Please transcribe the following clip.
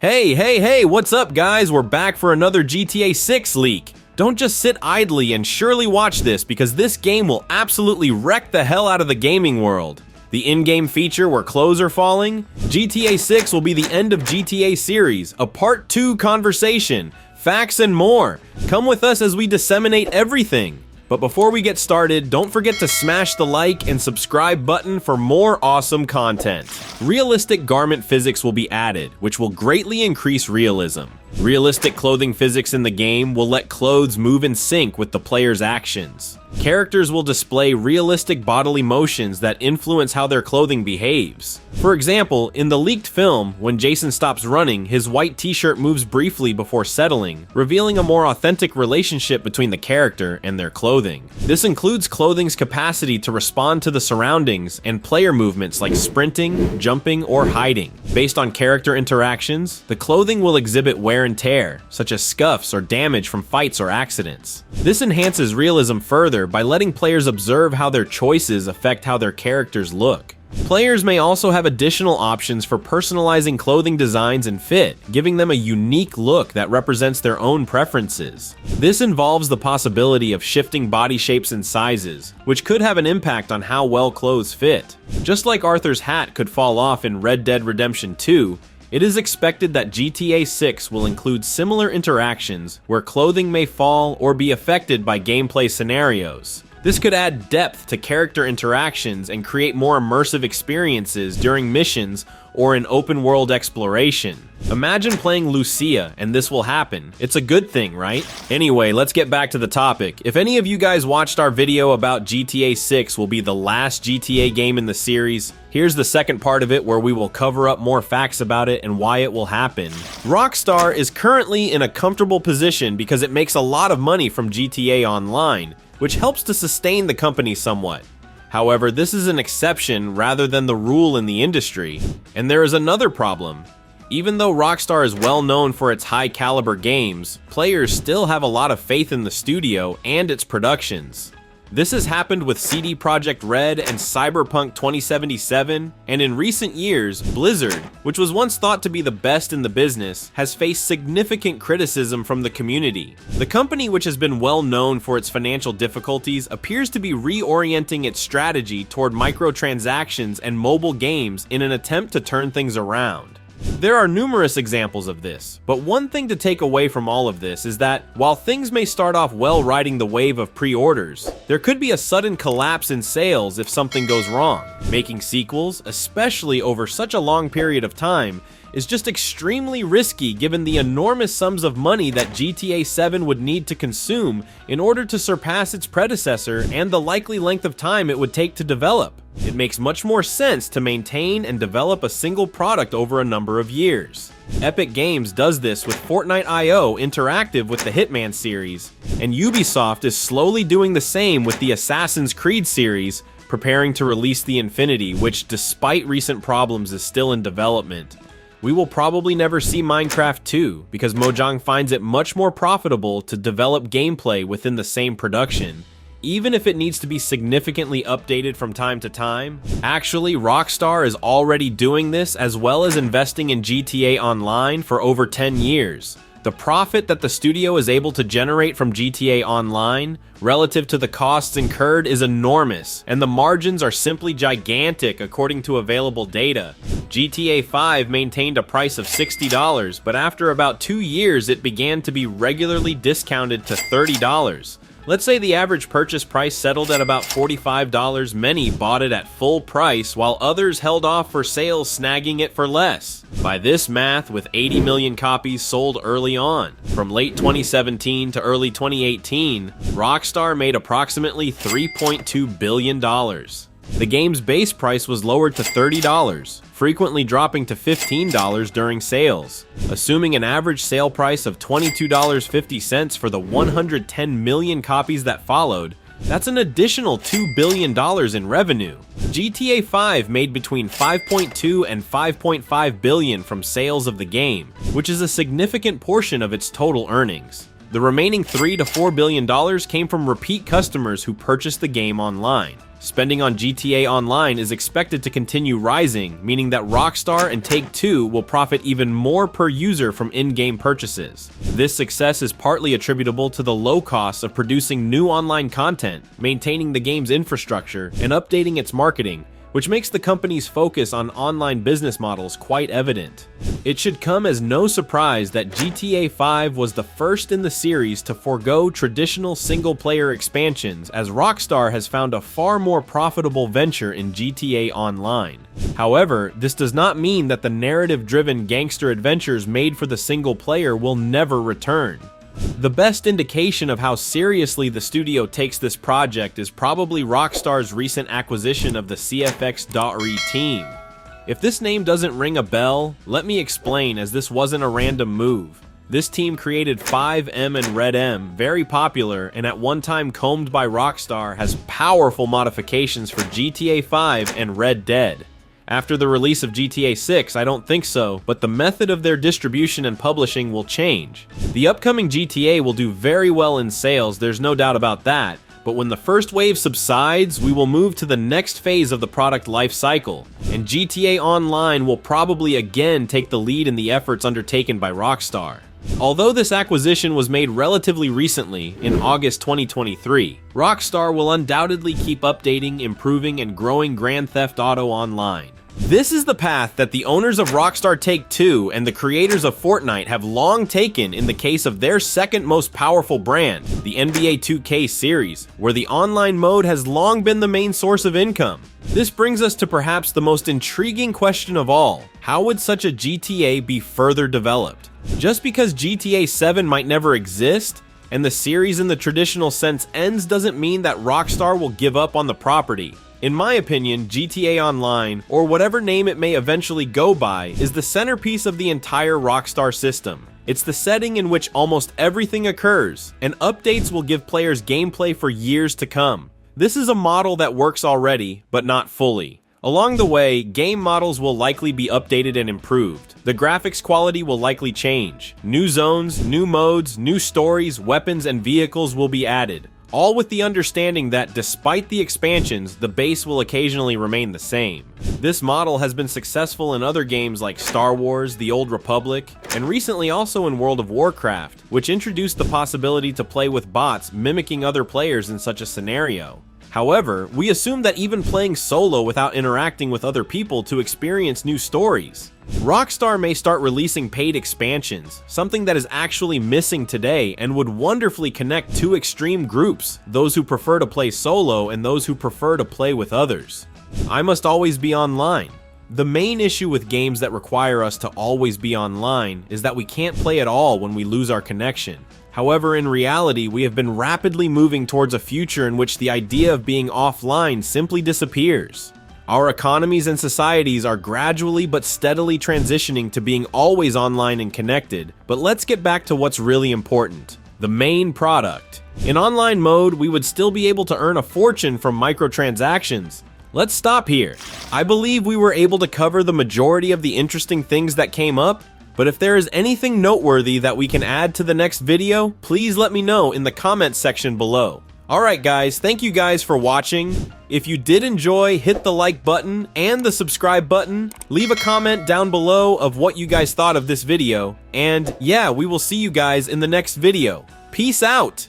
Hey, what's up guys? We're back for another GTA 6 leak. Don't just sit idly and surely watch this because this game will absolutely wreck the hell out of the gaming world. The in-game feature where clothes are falling? GTA 6 will be the end of GTA series, a part 2 conversation, facts and more. Come with us as we disseminate everything. But before we get started, don't forget to smash the like and subscribe button for more awesome content. Realistic garment physics will be added, which will greatly increase realism. Realistic clothing physics in the game will let clothes move in sync with the player's actions. Characters will display realistic bodily motions that influence how their clothing behaves. For example, in the leaked film, when Jason stops running, his white t-shirt moves briefly before settling, revealing a more authentic relationship between the character and their clothing. This includes clothing's capacity to respond to the surroundings and player movements like sprinting, jumping, or hiding. Based on character interactions, the clothing will exhibit wear and tear, such as scuffs or damage from fights or accidents. This enhances realism further by letting players observe how their choices affect how their characters look. Players may also have additional options for personalizing clothing designs and fit, giving them a unique look that represents their own preferences. This involves the possibility of shifting body shapes and sizes, which could have an impact on how well clothes fit. Just like Arthur's hat could fall off in Red Dead Redemption 2, it is expected that GTA 6 will include similar interactions where clothing may fall or be affected by gameplay scenarios. This could add depth to character interactions and create more immersive experiences during missions or in open-world exploration. Imagine playing Lucia and this will happen. It's a good thing, right? Anyway, let's get back to the topic. If any of you guys watched our video about GTA 6 will be the last GTA game in the series, here's the second part of it where we will cover up more facts about it and why it will happen. Rockstar is currently in a comfortable position because it makes a lot of money from GTA Online, which helps to sustain the company somewhat. However, this is an exception rather than the rule in the industry. And there is another problem. Even though Rockstar is well known for its high caliber games, players still have a lot of faith in the studio and its productions. This has happened with CD Projekt Red and Cyberpunk 2077, and in recent years, Blizzard, which was once thought to be the best in the business, has faced significant criticism from the community. The company, which has been well known for its financial difficulties, appears to be reorienting its strategy toward microtransactions and mobile games in an attempt to turn things around. There are numerous examples of this, but one thing to take away from all of this is that, while things may start off well riding the wave of pre-orders, there could be a sudden collapse in sales if something goes wrong. Making sequels, especially over such a long period of time, is just extremely risky given the enormous sums of money that GTA 7 would need to consume in order to surpass its predecessor and the likely length of time it would take to develop. It makes much more sense to maintain and develop a single product over a number of years. Epic Games does this with Fortnite.io Interactive with the Hitman series, and Ubisoft is slowly doing the same with the Assassin's Creed series, preparing to release the Infinity, which despite recent problems is still in development. We will probably never see Minecraft 2 because Mojang finds it much more profitable to develop gameplay within the same production, even if it needs to be significantly updated from time to time. Actually, Rockstar is already doing this as well as investing in GTA Online for over 10 years. The profit that the studio is able to generate from GTA Online relative to the costs incurred is enormous, and the margins are simply gigantic according to available data. GTA 5 maintained a price of $60, but after about 2 years it began to be regularly discounted to $30. Let's say the average purchase price settled at about $45, many bought it at full price while others held off for sales snagging it for less. By this math, with 80 million copies sold early on. From late 2017 to early 2018, Rockstar made approximately $3.2 billion. The game's base price was lowered to $30, frequently dropping to $15 during sales. Assuming an average sale price of $22.50 for the 110 million copies that followed, that's an additional $2 billion in revenue. GTA 5 made between $5.2 and $5.5 billion from sales of the game, which is a significant portion of its total earnings. The remaining $3 to $4 billion came from repeat customers who purchased the game online. Spending on GTA Online is expected to continue rising, meaning that Rockstar and Take-Two will profit even more per user from in-game purchases. This success is partly attributable to the low costs of producing new online content, maintaining the game's infrastructure, and updating its marketing, which makes the company's focus on online business models quite evident. It should come as no surprise that GTA 5 was the first in the series to forego traditional single-player expansions, as Rockstar has found a far more profitable venture in GTA Online. However, this does not mean that the narrative-driven gangster adventures made for the single player will never return. The best indication of how seriously the studio takes this project is probably Rockstar's recent acquisition of the CFX.re team. If this name doesn't ring a bell, let me explain, as this wasn't a random move. This team created 5M and Red M, very popular and at one time combed by Rockstar, has powerful modifications for GTA 5 and Red Dead. After the release of GTA 6, I don't think so, but the method of their distribution and publishing will change. The upcoming GTA will do very well in sales, there's no doubt about that, but when the first wave subsides, we will move to the next phase of the product life cycle, and GTA Online will probably again take the lead in the efforts undertaken by Rockstar. Although this acquisition was made relatively recently, in August 2023, Rockstar will undoubtedly keep updating, improving, and growing Grand Theft Auto Online. This is the path that the owners of Rockstar Take-Two and the creators of Fortnite have long taken in the case of their second most powerful brand, the NBA 2K series, where the online mode has long been the main source of income. This brings us to perhaps the most intriguing question of all: how would such a GTA be further developed? Just because GTA 7 might never exist, and the series in the traditional sense ends, doesn't mean that Rockstar will give up on the property. In my opinion, GTA Online, or whatever name it may eventually go by, is the centerpiece of the entire Rockstar system. It's the setting in which almost everything occurs, and updates will give players gameplay for years to come. This is a model that works already, but not fully. Along the way, game models will likely be updated and improved. The graphics quality will likely change. New zones, new modes, new stories, weapons, and vehicles will be added, all with the understanding that despite the expansions, the base will occasionally remain the same. This model has been successful in other games like Star Wars, The Old Republic, and recently also in World of Warcraft, which introduced the possibility to play with bots mimicking other players in such a scenario. However, we assume that even playing solo without interacting with other people to experience new stories. Rockstar may start releasing paid expansions, something that is actually missing today and would wonderfully connect two extreme groups, those who prefer to play solo and those who prefer to play with others. I must always be online. The main issue with games that require us to always be online is that we can't play at all when we lose our connection. However, in reality, we have been rapidly moving towards a future in which the idea of being offline simply disappears. Our economies and societies are gradually but steadily transitioning to being always online and connected, but let's get back to what's really important: the main product. In online mode, we would still be able to earn a fortune from microtransactions. Let's stop here. I believe we were able to cover the majority of the interesting things that came up, but if there is anything noteworthy that we can add to the next video, please let me know in the comments section below. Alright guys, thank you guys for watching. If you did enjoy, hit the like button and the subscribe button. Leave a comment down below of what you guys thought of this video. And yeah, we will see you guys in the next video. Peace out!